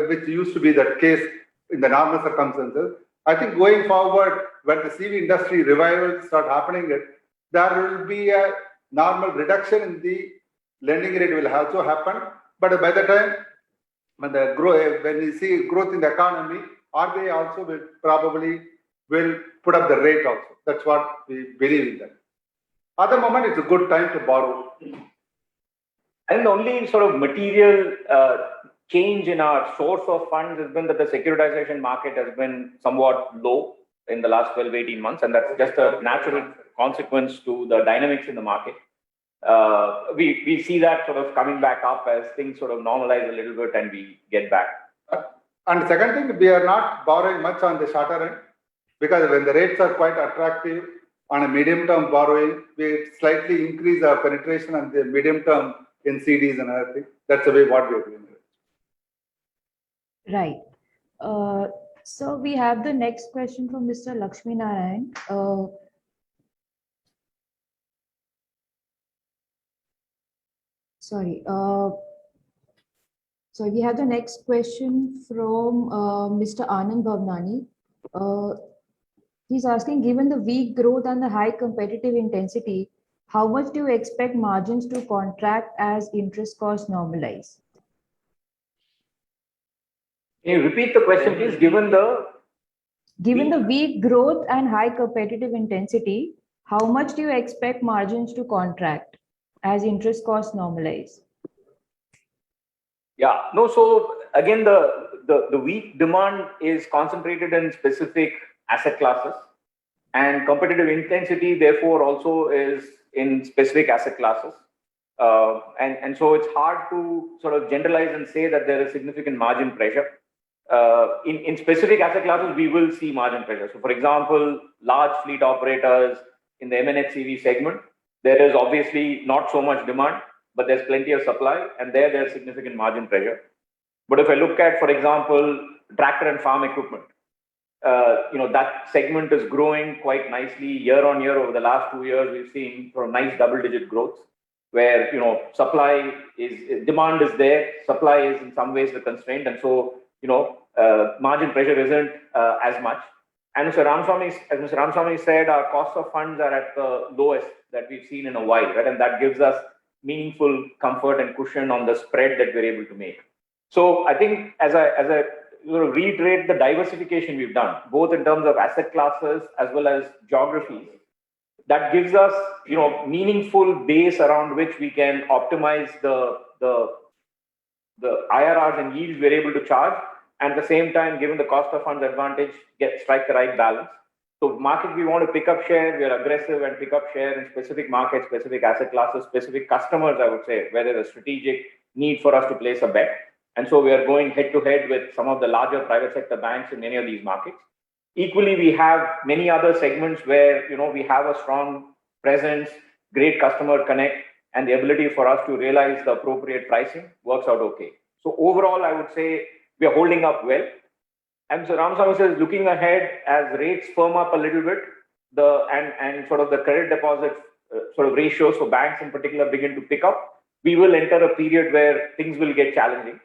which used to be the case in the normal circumstances. I think going forward, when the CV industry revival start happening, there will be a normal reduction in the lending rate will also happen. But by the time when we see growth in the economy, RBI also will probably put up the rate also. That's what we believe in that. At the moment, it's a good time to borrow. And the only sort of material change in our source of funds has been that the securitization market has been somewhat low in the last 12, 18 months. And that's just a natural consequence to the dynamics in the market. We see that sort of coming back up as things sort of normalize a little bit and we get back. And the second thing, we are not borrowing much on the shorter end, because when the rates are quite attractive, on a medium-term borrowing, we slightly increase our penetration and the medium-term in CDs and other things. That's the way what we are doing. Right. So we have the next question from Mr. Lakshmi Narayan. Sorry. So we have the next question from Mr. Anand Bhavnani. He's asking, given the weak growth and the high competitive intensity, how much do you expect margins to contract as interest costs normalize? Can you repeat the question, please? Given the weak growth and high competitive intensity, how much do you expect margins to contract as interest costs normalize? Yeah, no, so again, the weak demand is concentrated in specific asset classes, and competitive intensity, therefore, also is in specific asset classes. And so it's hard to sort of generalize and say that there is significant margin pressure. In specific asset classes, we will see margin pressure. So, for example, large fleet operators in the MNHCV segment, there is obviously not so much demand, but there's plenty of supply, and there's significant margin pressure. But if I look at, for example, tractor and farm equipment, that segment is growing quite nicely year on year. Over the last 2 years, we've seen sort of nice double-digit growth, where demand is there, supply is in some ways the constraint, and so margin pressure isn't as much. And as Mr. Ramaswamy said, our cost of funds are at the lowest that we've seen in a while, right? And that gives us meaningful comfort and cushion on the spread that we're able to make. So I think as I reiterate the diversification we've done, both in terms of asset classes as well as geographies, that gives us meaningful base around which we can optimize the IRRs and yields we're able to charge, and at the same time, given the cost of funds advantage, strike the right balance. So market, we want to pick up share, we are aggressive and pick up share in specific markets, specific asset classes, specific customers, I would say, where there's a strategic need for us to place a bet. And so we are going head to head with some of the larger private sector banks in many of these markets. Equally, we have many other segments where we have a strong presence, great customer connect, and the ability for us to realize the appropriate pricing works out okay. So overall, I would say we are holding up well. And so Ramaswamy says, looking ahead, as rates firm up a little bit, and sort of the credit deposit sort of ratios for banks in particular begin to pick up, we will enter a period where things will get challenging.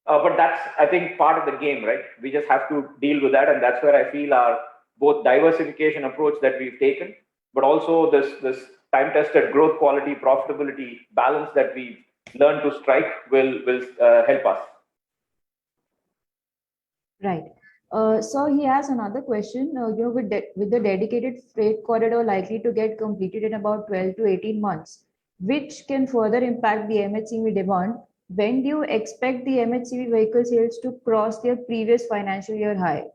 But that's, I think, part of the game, right? We just have to deal with that, and that's where I feel our both diversification approach that we've taken, but also this time-tested growth, quality, profitability balance that we've learned to strike will help us. Right. So he has another question. With the dedicated freight corridor likely to get completed in about 12 to 18 months, which can further impact the MHCV demand, when do you expect the MHCV vehicle sales to cross their previous financial year high?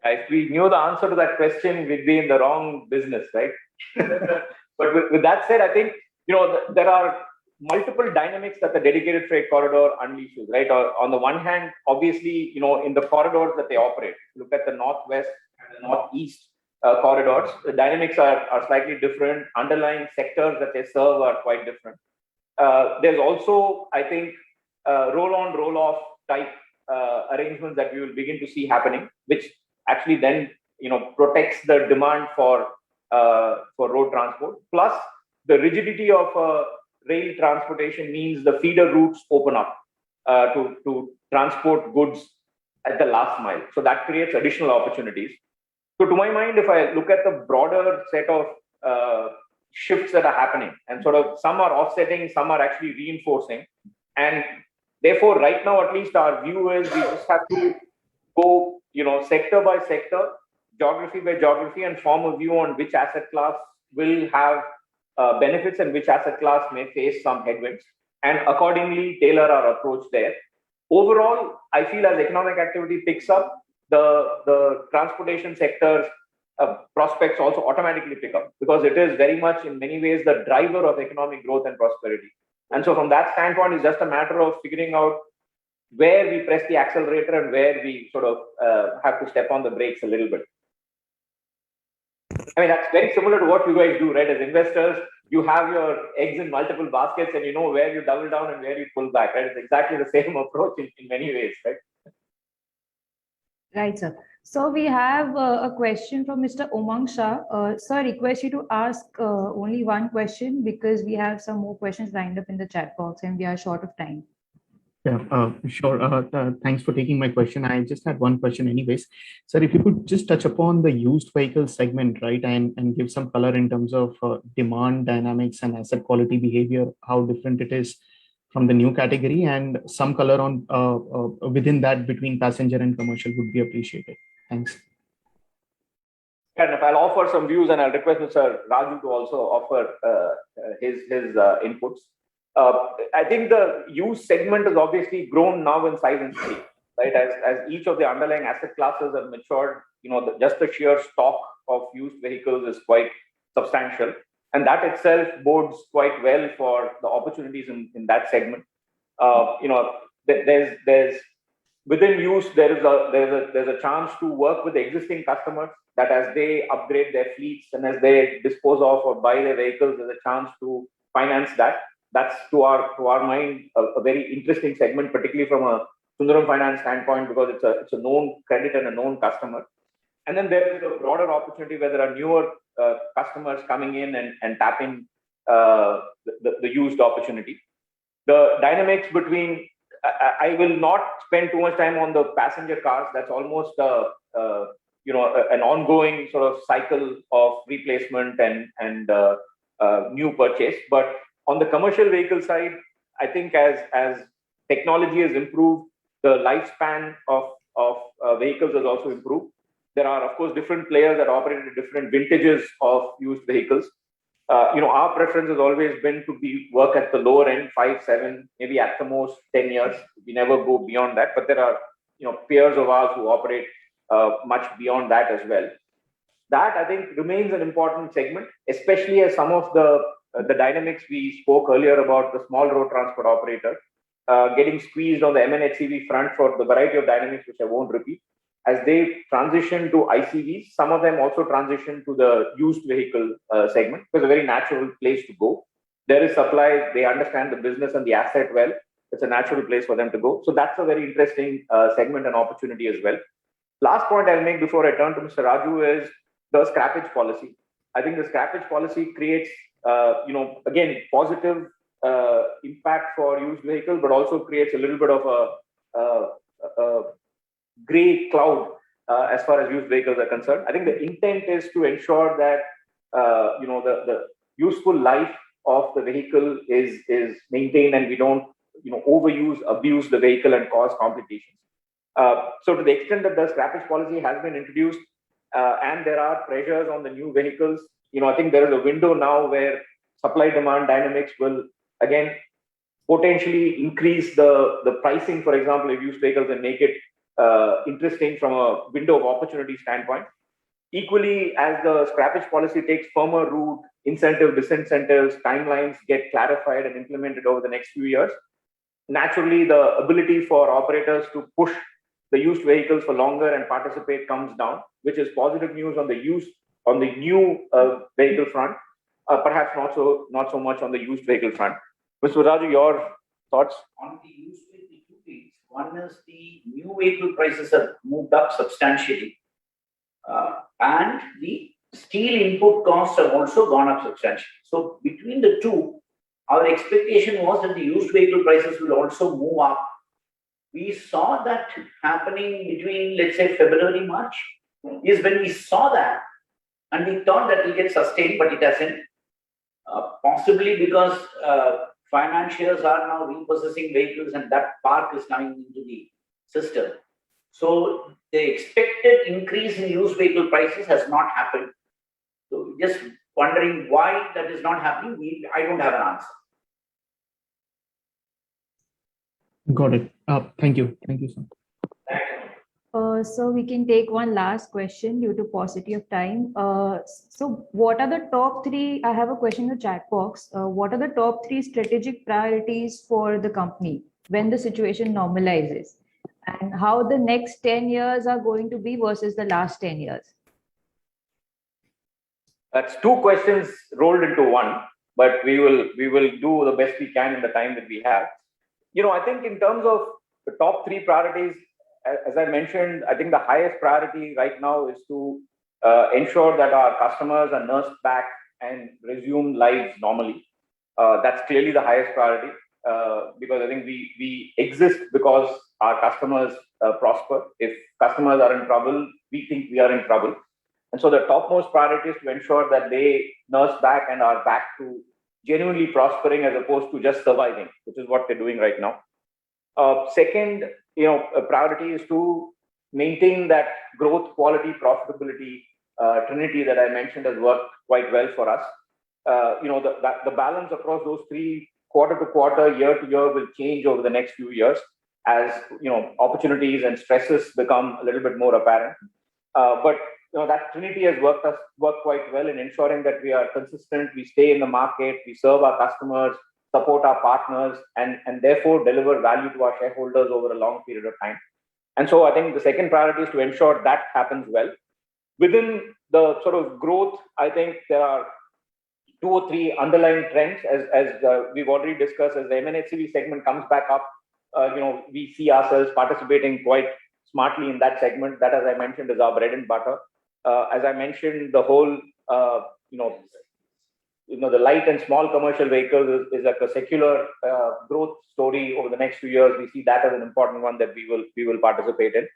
If we knew the answer to that question, we'd be in the wrong business, right? But with that said, I think there are multiple dynamics that the dedicated freight corridor unleashes, right? On the one hand, obviously, in the corridors that they operate, look at the northwest and the northeast corridors, the dynamics are slightly different. Underlying sectors that they serve are quite different. There's also, I think, roll-on, roll-off type arrangements that we will begin to see happening, which actually then protects the demand for road transport. Plus, the rigidity of rail transportation means the feeder routes open up to transport goods at the last mile. So that creates additional opportunities. So to my mind, if I look at the broader set of shifts that are happening, and sort of some are offsetting, some are actually reinforcing, and therefore right now at least our view is we just have to go sector by sector, geography by geography, and form a view on which asset class will have benefits and which asset class may face some headwinds, and accordingly tailor our approach there. Overall, I feel as economic activity picks up, the transportation sector's prospects also automatically pick up, because it is very much in many ways the driver of economic growth and prosperity. And so from that standpoint, it's just a matter of figuring out where we press the accelerator and where we sort of have to step on the brakes a little bit. I mean, that's very similar to what you guys do, right? As investors, you have your eggs in multiple baskets and you know where you double down and where you pull back, right? It's exactly the same approach in many ways, right? Right, sir. So we have a question from Mr. Umang Shah. Sir, request you to ask only one question because we have some more questions lined up in the chat box and we are short of time. Yeah, sure. Thanks for taking my question. I just had one question anyways. Sir, if you could just touch upon the used vehicle segment, right, and give some color in terms of demand dynamics and asset quality behavior, how different it is from the new category, and some color on within that between passenger and commercial would be appreciated. Thanks. And if I'll offer some views and I'll request Mr. Raju to also offer his inputs. I think the used segment has obviously grown now in size and scale, right? As each of the underlying asset classes have matured, just the sheer stock of used vehicles is quite substantial. And that itself bodes quite well for the opportunities in that segment. There's within use, there's a chance to work with the existing customers that as they upgrade their fleets and as they dispose of or buy their vehicles, there's a chance to finance that. That's to our mind a very interesting segment, particularly from a Sundaram Finance standpoint, because it's a known credit and a known customer. And then there is a broader opportunity where there are newer customers coming in and tapping the used opportunity. The dynamics between I will not spend too much time on the passenger cars. That's almost an ongoing sort of cycle of replacement and new purchase. But on the commercial vehicle side, I think as technology has improved, the lifespan of vehicles has also improved. There are, of course, different players that operate at different vintages of used vehicles. Our preference has always been to work at the lower end, 5, 7, maybe at the most 10 years. We never go beyond that, but there are peers of ours who operate much beyond that as well. That I think remains an important segment, especially as some of the dynamics we spoke earlier about the small road transport operator getting squeezed on the MNHCV front for the variety of dynamics, which I won't repeat. As they transition to ICVs, some of them also transition to the used vehicle segment. It's a very natural place to go. There is supply. They understand the business and the asset well. It's a natural place for them to go. So that's a very interesting segment and opportunity as well. Last point I'll make before I turn to Mr. Raju is the scrappage policy. I think the scrappage policy creates, again, positive impact for used vehicles, but also creates a little bit of a gray cloud as far as used vehicles are concerned. I think the intent is to ensure that the useful life of the vehicle is maintained and we don't abuse the vehicle and cause complications. So to the extent that the scrappage policy has been introduced and there are pressures on the new vehicles, I think there is a window now where supply demand dynamics will again potentially increase the pricing, for example, of used vehicles and make it interesting from a window of opportunity standpoint. Equally, as the scrappage policy takes firmer root, incentive, disincentives, timelines get clarified and implemented over the next few years, naturally the ability for operators to push the used vehicles for longer and participate comes down, which is positive news on the new vehicle front, perhaps not so much on the used vehicle front. Mr. Raju, your thoughts? On the used vehicle, two things. One is the new vehicle prices have moved up substantially, and the steel input costs have also gone up substantially. So between the two, our expectation was that the used vehicle prices will also move up. We saw that happening between, let's say, February, March, is when we saw that, and we thought that will get sustained, but it hasn't. Possibly because financiers are now repossessing vehicles and that park is coming into the system. So the expected increase in used vehicle prices has not happened. So just wondering why that is not happening, I don't have an answer. Got it. Thank you. Thank you, sir. So we can take one last question due to paucity of time. So what are the top 3? I have a question in the chat box. What are the top 3 strategic priorities for the company when the situation normalizes? And how the next 10 years are going to be versus the last 10 years? That's two questions rolled into one, but we will do the best we can in the time that we have. I think in terms of the top three priorities, as I mentioned, I think the highest priority right now is to ensure that our customers are nursed back and resume lives normally. That's clearly the highest priority because I think we exist because our customers prosper. If customers are in trouble, we think we are in trouble. And so the topmost priority is to ensure that they nurse back and are back to genuinely prospering as opposed to just surviving, which is what they're doing right now. Second, a priority is to maintain that growth, quality, profitability trinity that I mentioned has worked quite well for us. The balance across those three, quarter to quarter, year to year, will change over the next few years as opportunities and stresses become a little bit more apparent. But that trinity has worked quite well in ensuring that we are consistent, we stay in the market, we serve our customers, support our partners, and therefore deliver value to our shareholders over a long period of time. And so I think the second priority is to ensure that happens well. Within the sort of growth, I think there are two or three underlying trends, as we've already discussed. As the M&HCV segment comes back up, we see ourselves participating quite smartly in that segment. That, as I mentioned, is our bread and butter. As I mentioned, the whole, the light and small commercial vehicles is like a secular growth story over the next few years. We see that as an important one that we will participate in.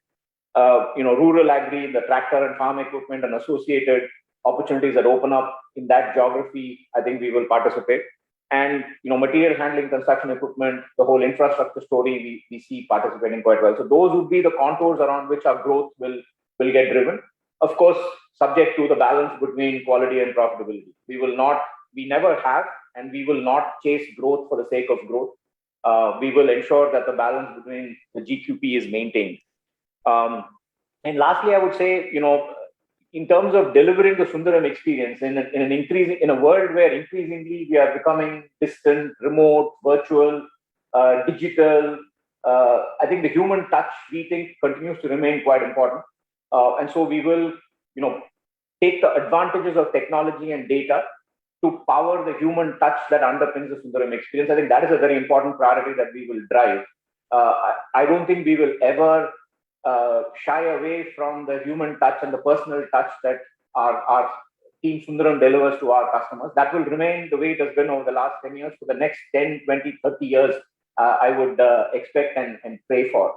Rural agri, the tractor and farm equipment and associated opportunities that open up in that geography, I think we will participate. And material handling, construction equipment, the whole infrastructure story, we see participating quite well. So those would be the contours around which our growth will get driven. Of course, subject to the balance between quality and profitability. We never have, and we will not chase growth for the sake of growth. We will ensure that the balance between the GQP is maintained. And lastly, I would say, in terms of delivering the Sundaram experience in a world where increasingly we are becoming distant, remote, virtual, digital, I think the human touch, we think, continues to remain quite important. And so we will, take the advantages of technology and data to power the human touch that underpins the Sundaram experience. I think that is a very important priority that we will drive. I don't think we will ever shy away from the human touch and the personal touch that our Team Sundaram delivers to our customers. That will remain the way it has been over the last 10 years. For the next 10, 20, 30 years, I would expect and pray for.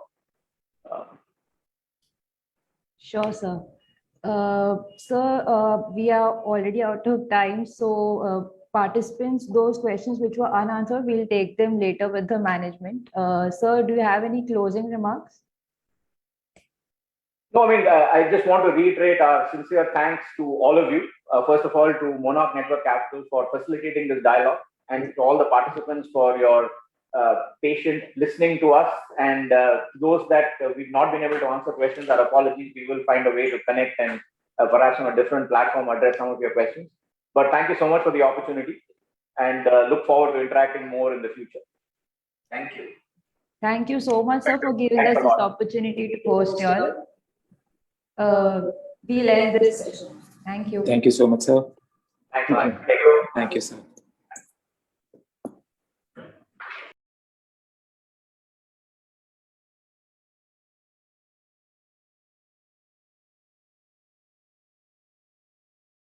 Sure, sir. Sir, we are already out of time. So participants, those questions which were unanswered, we'll take them later with the management. Sir, do you have any closing remarks? No, I just want to reiterate our sincere thanks to all of you. First of all, to Monarch Network Capital for facilitating this dialogue, and to all the participants for your patient listening to us. And those that we've not been able to answer questions, our apologies. We will find a way to connect and perhaps on a different platform address some of your questions. But thank you so much for the opportunity, and look forward to interacting more in the future. Thank you. Thank you so much, sir, for giving us this opportunity to host you all. We'll end this session. Thank you. Thank you so much, sir. Thank you. Thank you, sir.